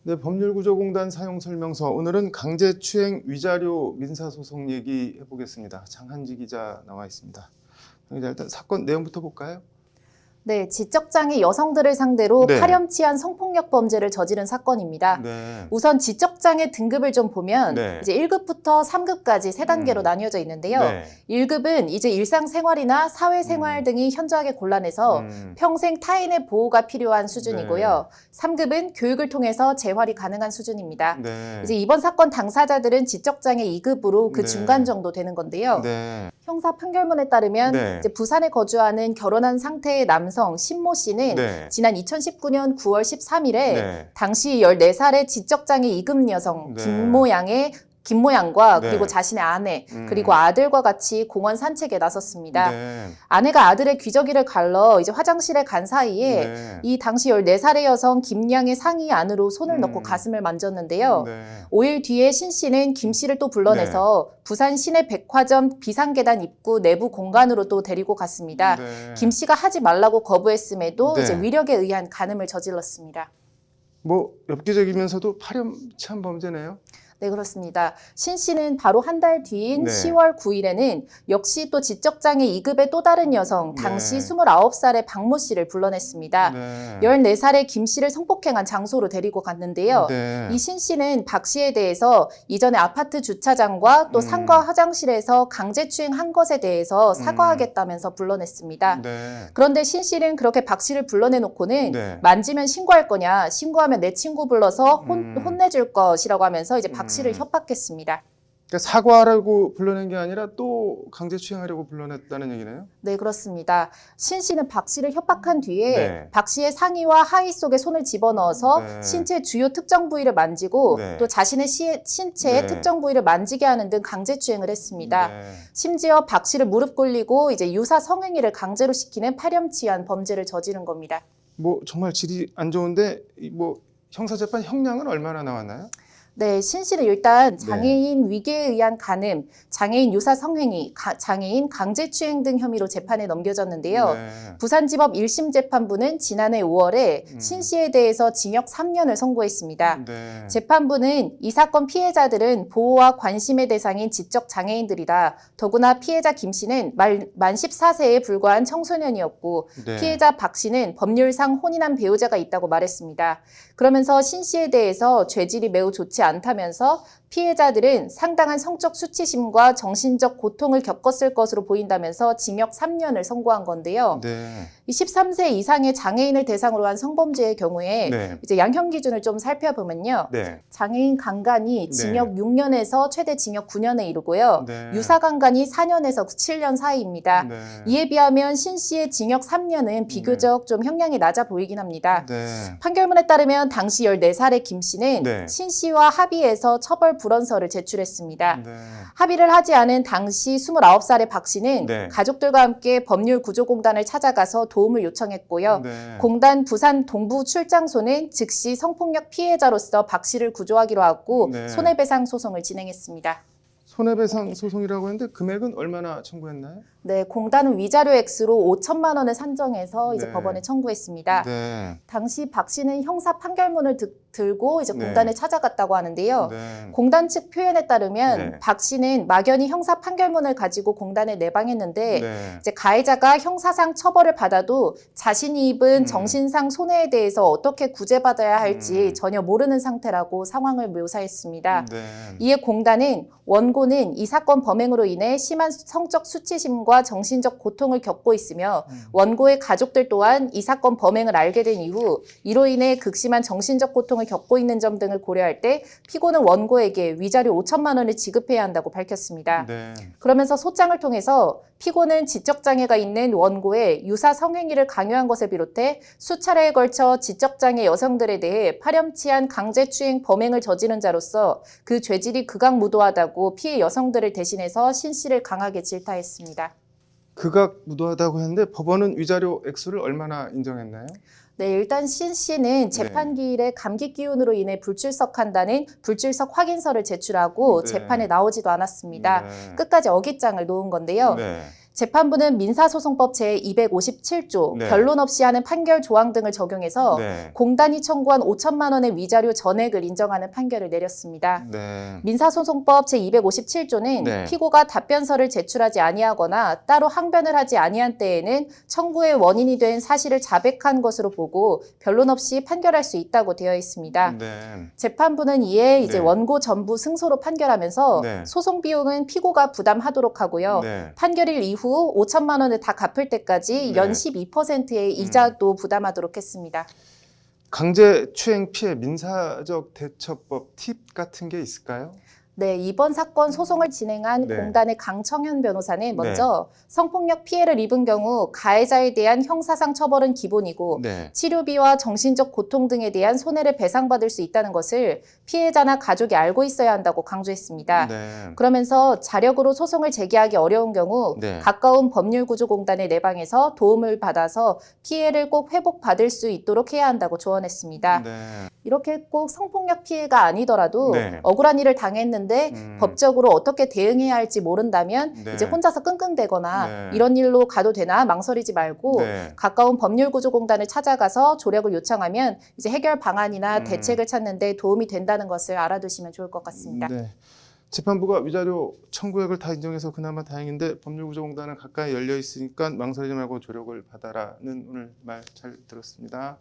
네, 법률구조공단 사용설명서. 오늘은 강제추행 위자료 민사소송 얘기해 보겠습니다. 장한지 기자 나와 있습니다. 일단 사건 내용부터 볼까요? 네, 지적장애 여성들을 상대로 네. 파렴치한 성폭력 범죄를 저지른 사건입니다. 네. 우선 지적장애 등급을 좀 보면 네. 이제 1급부터 3급까지 세 단계로 나뉘어져 있는데요. 네. 1급은 이제 일상생활이나 사회생활 등이 현저하게 곤란해서 평생 타인의 보호가 필요한 수준이고요. 3급은 교육을 통해서 재활이 가능한 수준입니다. 네. 이제 이번 사건 당사자들은 지적장애 2급으로 그 네. 중간 정도 되는 건데요. 네. 형사 판결문에 따르면 네. 이제 부산에 거주하는 결혼한 상태의 남성 신모 씨는 네. 지난 2019년 9월 13일에 네. 당시 14살의 지적장애 2급 여성 네. 김모양과 네. 그리고 자신의 아내 그리고 아들과 같이 공원 산책에 나섰습니다. 네. 아내가 아들의 귀저귀를 갈러 이제 화장실에 간 사이에 네. 이 당시 14살의 여성 김양의 상의 안으로 손을 넣고 가슴을 만졌는데요. 네. 5일 뒤에 신 씨는 김 씨를 또 불러내서 부산 시내 백화점 비상계단 입구 내부 공간으로 또 데리고 갔습니다. 네. 김 씨가 하지 말라고 거부했음에도 네. 이제 위력에 의한 간음을 저질렀습니다. 뭐 엽기적이면서도 파렴치한 범죄네요. 네, 그렇습니다. 신 씨는 바로 한 달 뒤인 네. 10월 9일에는 역시 또 지적장애 2급의 또 다른 여성, 당시 네. 29살의 박모 씨를 불러냈습니다. 네. 14살의 김 씨를 성폭행한 장소로 데리고 갔는데요. 네. 이 신 씨는 박 씨에 대해서 이전에 아파트 주차장과 또 상가 화장실에서 강제추행한 것에 대해서 사과하겠다면서 불러냈습니다. 네. 그런데 신 씨는 그렇게 박 씨를 불러내놓고는 네. 만지면 신고할 거냐, 신고하면 내 친구 불러서 혼내줄 것이라고 하면서 이제 박 씨를 협박했습니다. 그러니까 사과하라고 불러낸 게 아니라 또 강제추행하려고 불러냈다는 얘기네요. 네, 그렇습니다. 신 씨는 박 씨를 협박한 뒤에 네. 박 씨의 상의와 하의 속에 손을 집어넣어서 네. 신체 주요 특정 부위를 만지고 네. 또 자신의 신체의 네. 특정 부위를 만지게 하는 등 강제추행을 했습니다. 네. 심지어 박 씨를 무릎 꿇리고 이제 유사 성행위를 강제로 시키는 파렴치한 범죄를 저지른 겁니다. 뭐 정말 질이 안 좋은데 뭐 형사재판 형량은 얼마나 나왔나요? 네, 신 씨는 일단 장애인 위계에 의한 간음, 장애인 유사 성행위, 장애인 강제추행 등 혐의로 재판에 넘겨졌는데요. 네. 부산지법 1심 재판부는 지난해 5월에 신 씨에 대해서 징역 3년을 선고했습니다. 네. 재판부는 이 사건 피해자들은 보호와 관심의 대상인 지적 장애인들이다. 더구나 피해자 김 씨는 만 14세에 불과한 청소년이었고 네. 피해자 박 씨는 법률상 혼인한 배우자가 있다고 말했습니다. 그러면서 신 씨에 대해서 죄질이 매우 좋지 않다면서 피해자들은 상당한 성적 수치심과 정신적 고통을 겪었을 것으로 보인다면서 징역 3년을 선고한 건데요. 네. 이 13세 이상의 장애인을 대상으로 한 성범죄의 경우에 네. 이제 양형 기준을 좀 살펴보면요. 네. 장애인 강간이 징역 6년에서 최대 징역 9년에 이르고요. 네. 유사 강간이 4년에서 7년 사이입니다. 네. 이에 비하면 신 씨의 징역 3년은 비교적 좀 형량이 낮아 보이긴 합니다. 네. 판결문에 따르면 당시 14살의 김 씨는 네. 신 씨와 합의해서 처벌 불원서를 제출했습니다. 네. 합의를 하지 않은 당시 29살의 박 씨는 네. 가족들과 함께 법률구조공단을 찾아가서 도움을 요청했고요. 네. 공단 부산 동부 출장소는 즉시 성폭력 피해자로서 박 씨를 구조하기로 하고 네. 손해배상 소송을 진행했습니다. 손해배상 소송이라고 했는데 금액은 얼마나 청구했나요? 네, 공단은 위자료 액수로 5천만 원을 산정해서 이제 네. 법원에 청구했습니다. 네. 당시 박 씨는 형사 판결문을 들고 이제 네. 공단에 찾아갔다고 하는데요. 네. 공단 측 표현에 따르면 네. 박 씨는 막연히 형사 판결문을 가지고 공단에 내방했는데 네. 이제 가해자가 형사상 처벌을 받아도 자신이 입은 정신상 손해에 대해서 어떻게 구제받아야 할지 전혀 모르는 상태라고 상황을 묘사했습니다. 네. 이에 공단은 원고는 이 사건 범행으로 인해 심한 성적 수치심과 정신적 고통을 겪고 있으며 원고의 가족들 또한 이 사건 범행을 알게 된 이후 이로 인해 극심한 정신적 고통을 겪고 있는 점 등을 고려할 때 피고는 원고에게 위자료 5천만 원을 지급해야 한다고 밝혔습니다. 네. 그러면서 소장을 통해서 피고는 지적장애가 있는 원고의 유사 성행위를 강요한 것을 비롯해 수차례에 걸쳐 지적장애 여성들에 대해 파렴치한 강제추행 범행을 저지른 자로서 그 죄질이 극악무도하다고 피해 여성들을 대신해서 신 씨를 강하게 질타했습니다. 극악무도하다고 했는데 법원은 위자료 액수를 얼마나 인정했나요? 네, 일단 신 씨는 재판기일에 감기 기운으로 인해 불출석한다는 불출석 확인서를 제출하고 네. 재판에 나오지도 않았습니다. 네. 끝까지 어깃장을 놓은 건데요. 네. 재판부는 민사소송법 제257조 네. 변론 없이 하는 판결 조항 등을 적용해서 네. 공단이 청구한 5천만 원의 위자료 전액을 인정하는 판결을 내렸습니다. 네. 민사소송법 제257조는 네. 피고가 답변서를 제출하지 아니하거나 따로 항변을 하지 아니한 때에는 청구의 원인이 된 사실을 자백한 것으로 보고 변론 없이 판결할 수 있다고 되어 있습니다. 네. 재판부는 이에 이제 네. 원고 전부 승소로 판결하면서 네. 소송 비용은 피고가 부담하도록 하고요. 네. 판결일 이후 5천만 원을 다 갚을 때까지 네. 연 12%의 이자도 부담하도록 했습니다. 강제추행 피해 민사적 대처법 팁 같은 게 있을까요? 네, 이번 사건 소송을 진행한 네. 공단의 강청현 변호사는 먼저 성폭력 피해를 입은 경우 가해자에 대한 형사상 처벌은 기본이고 네. 치료비와 정신적 고통 등에 대한 손해를 배상받을 수 있다는 것을 피해자나 가족이 알고 있어야 한다고 강조했습니다. 네. 그러면서 자력으로 소송을 제기하기 어려운 경우 네. 가까운 법률구조공단을 내방해서 도움을 받아서 피해를 꼭 회복받을 수 있도록 해야 한다고 조언했습니다. 네. 이렇게 꼭 성폭력 피해가 아니더라도 네. 억울한 일을 당했는데 법적으로 어떻게 대응해야 할지 모른다면 네. 이제 혼자서 끙끙대거나 네. 이런 일로 가도 되나 망설이지 말고 네. 가까운 법률구조공단을 찾아가서 조력을 요청하면 이제 해결 방안이나 대책을 찾는 데 도움이 된다는 것을 알아두시면 좋을 것 같습니다. 네. 재판부가 위자료 청구액을 다 인정해서 그나마 다행인데 법률구조공단은 가까이 열려 있으니까 망설이지 말고 조력을 받아라는 오늘 말 잘 들었습니다.